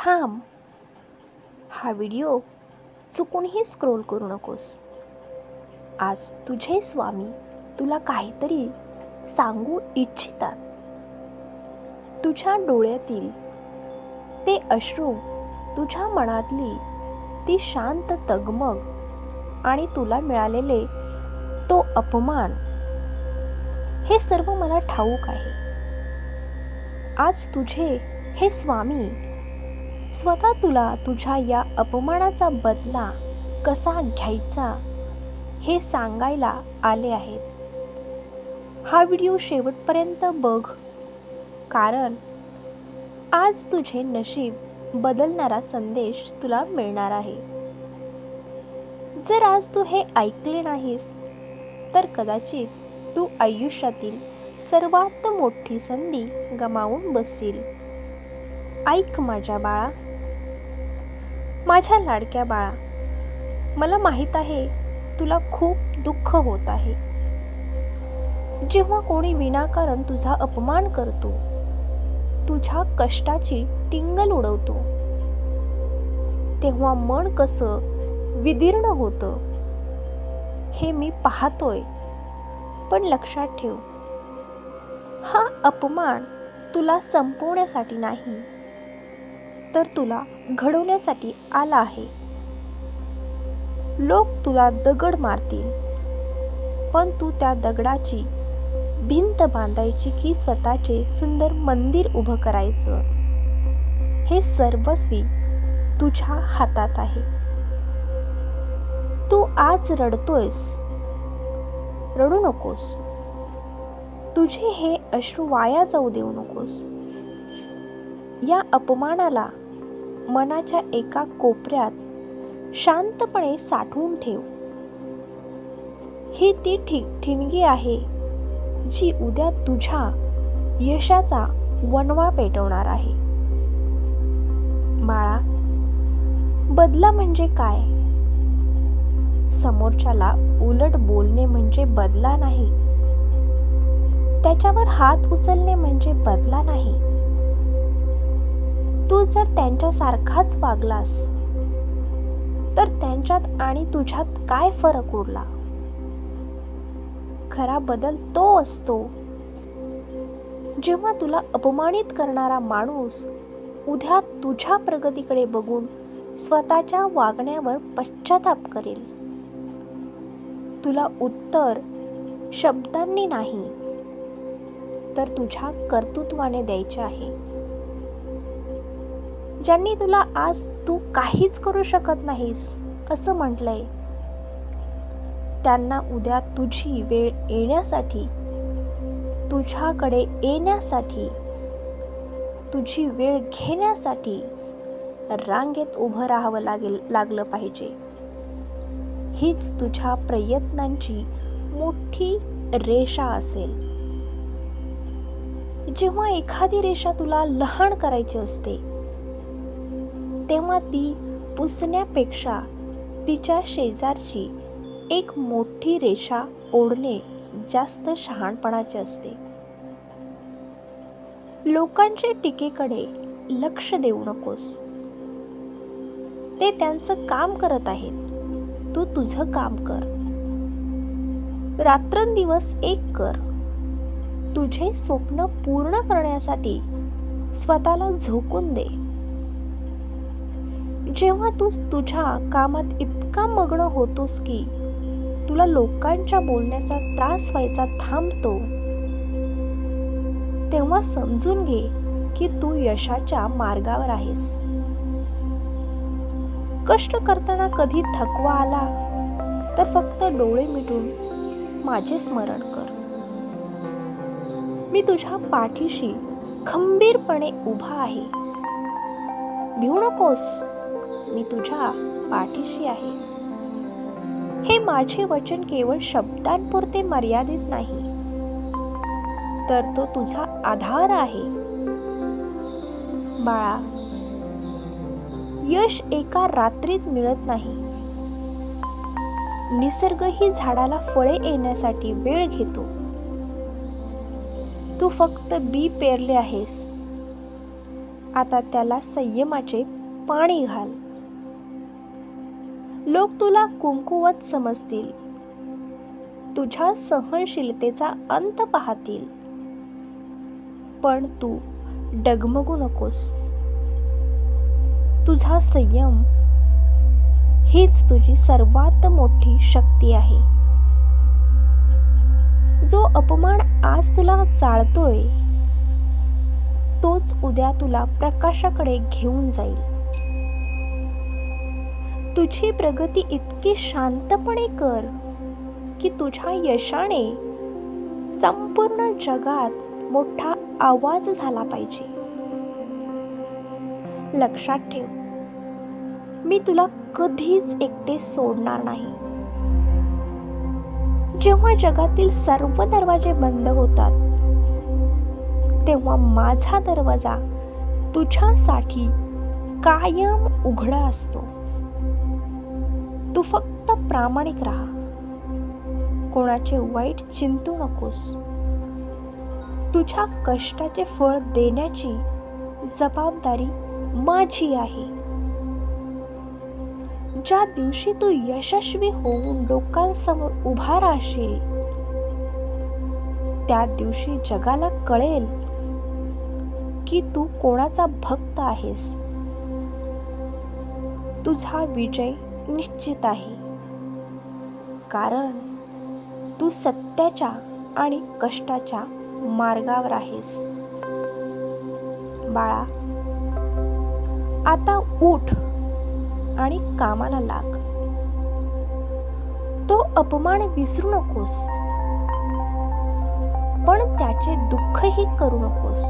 थांब. हा video चुकूनही scroll करू नकोस. आज तुझे स्वामी तुला काहीतरी सांगू इच्छितात. तुझ्या डोळ्यातील ते अश्रू, तुझ्या मनातली ती शांत तगमग आणि तुला मिळालेले तो अपमान, हे सर्व मला ठाऊक आहे. आज तुझे हे स्वामी स्वतः तुला तुझ्या या अपमानाचा बदला कसा घ्यायचा हे सांगायला आले आहेत. हा व्हिडिओ शेवटपर्यंत बघ, कारण आज तुझे नशीब बदलणारा संदेश तुला मिळणार आहे. जर आज तू हे ऐकले नाहीस तर कदाचित तू आयुष्यातील सर्वात मोठी संधी गमावून बसशील. ऐक माझ्या बाळा, माझ्या लाडक्या बाळा, मला माहित आहे तुला खूप दुःख होत आहे. जेव्हा कोणी विनाकारण तुझा अपमान करतो, तुझ्या कष्टाची टिंगल उडवतो, तेव्हा मन कसं विदीर्ण होतं हे मी पाहतोय. पण लक्षात ठेव, हा अपमान तुला संपवण्यासाठी नाही, तर तुला घडवण्यासाठी आला आहे. लोक तुला दगड मारतील, पण तू त्या दगडाची भिंत बांधायची की स्वतःचे सुंदर मंदिर उभं करायचं, हे सर्वस्वी तुझ्या हातात आहे. तू आज रडतोयस, रडू नकोस. तुझे हे अश्रू वाया जाऊ देऊ नकोस. या अपमानाला मनाच्या एका कोपऱ्यात शांतपणे साठवून ठेव. ही ती ठिणगी आहे जी उद्या तुझ्या यशाचा वणवा पेटवणार आहे. बाळा, बदला म्हणजे काय? समोरच्याला उलट बोलणे म्हणजे बदला नाही. त्याच्यावर हात उचलणे म्हणजे बदला नाही. तू जर त्यांच्यासारखाच वागलास तर त्यांच्यात आणि तुझ्यात काय फरक उरला? खरा बदल तो असतो जेव्हा तुला अपमानित करणारा माणूस उद्या तुझ्या प्रगतीकडे बघून स्वतःच्या वागण्यावर पश्चाताप करेल. तुला उत्तर शब्दांनी नाही, तर तुझ्या कर्तृत्वाने द्यायचे आहे. ज्यांनी तुला आज तू काहीच करू शकत नाहीस असं म्हटलंय, त्यांना उद्या तुझी वेळ येण्यासाठी, तुझ्याकडे येण्यासाठी, तुझी वेळ घेण्यासाठी रांगेत उभं राहावं लागलं पाहिजे. हीच तुझ्या प्रयत्नांची मोठी रेषा असेल. जेव्हा एखादी रेषा तुला लहान करायची असते, तेव्हा ती पुसण्यापेक्षा तिच्या शेजारची एक मोठी रेषा ओढणे जास्त शहाणपणाचे असते. लोकांच्या टीकेकडे लक्ष देऊ नकोस. ते त्यांचं काम करत आहेत, तू तुझं काम कर. रात्रंदिवस एक कर. तुझे स्वप्न पूर्ण करण्यासाठी स्वतःला झोकून दे. जेव्हा तू तुझ्या कामात इतका मग्न होतोस की तुला लोकांच्या बोलण्याचा त्रास व्हायचा थांबतो, तेव्हा समजून घे की तू यशाच्या मार्गावर आहेस. कष्ट करताना कधी थकवा आला तर फक्त डोळे मिटून माझे स्मरण कर. मी तुझ्या पाठीशी खंबीरपणे उभा आहे. भिवू नकोस, मी तुझ्या पाठीशी आहे. हे माझे वचन केवळ शब्दांपुरते मर्यादित नाही, तर तो तुझा आधार आहे. बाळा, यश एका रात्रीत मिळत नाही. निसर्गही झाडाला फळे येण्यासाठी वेळ घेतो. तू फक्त बी पेरले आहेस, आता त्याला संयमाचे पाणी घाल. लोक तुला कुंकुवत समजतील, तुझ्या सहनशीलतेचा अंत पाहतील, पण तू डगमगू नकोस. तुझा संयम हीच तुझी सर्वात मोठी शक्ती आहे. जो अपमान आज तुला जाळतोय तोच उद्या तुला प्रकाशाकडे घेऊन जाईल. तुझी प्रगती इतकी शांतपणे कर की तुझ्या यशाने संपूर्ण जगात मोठा आवाज झाला पाहिजे. लक्षात ठेव, मी तुला कधीच एकटे सोडणार नाही. जेव्हा जगातील सर्व दरवाजे बंद होतात तेव्हा माझा दरवाजा तुझ्यासाठी कायम उघडा असतो. तू फक्त प्रामाणिक राहा, कोणाचे वाईट चिंतू नकोस. तुझ्या कष्टाचे फळ देण्याची जबाबदारी माझी आहे. ज्या दिवशी तू यशस्वी होऊन लोकांसमोर उभा राहशील त्या दिवशी जगाला कळेल की तू कोणाचा भक्त आहेस. तुझा विजय निश्चित आहे, कारण तू सत्याच्या आणि कष्टाच्या मार्गावर आहेस. बाळा, आता उठ आणि कामाला लाग. तो अपमान विसरू नकोस, पण त्याचे दुःखही करू नकोस.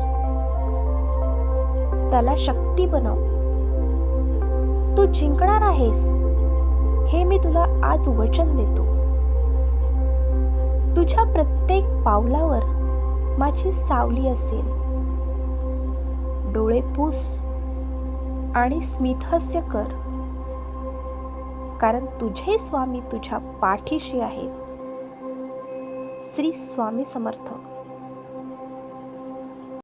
त्याला शक्ती बनव. तू जिंकणार आहेस हे मी तुला आज वचन देतो. तुझ्या प्रत्येक पावलावर माझी सावली असेल. डोळे पुस आणि स्मितहास्य कर, कारण तुझे स्वामी तुझ्या पाठीशी आहेत. श्री स्वामी समर्थ.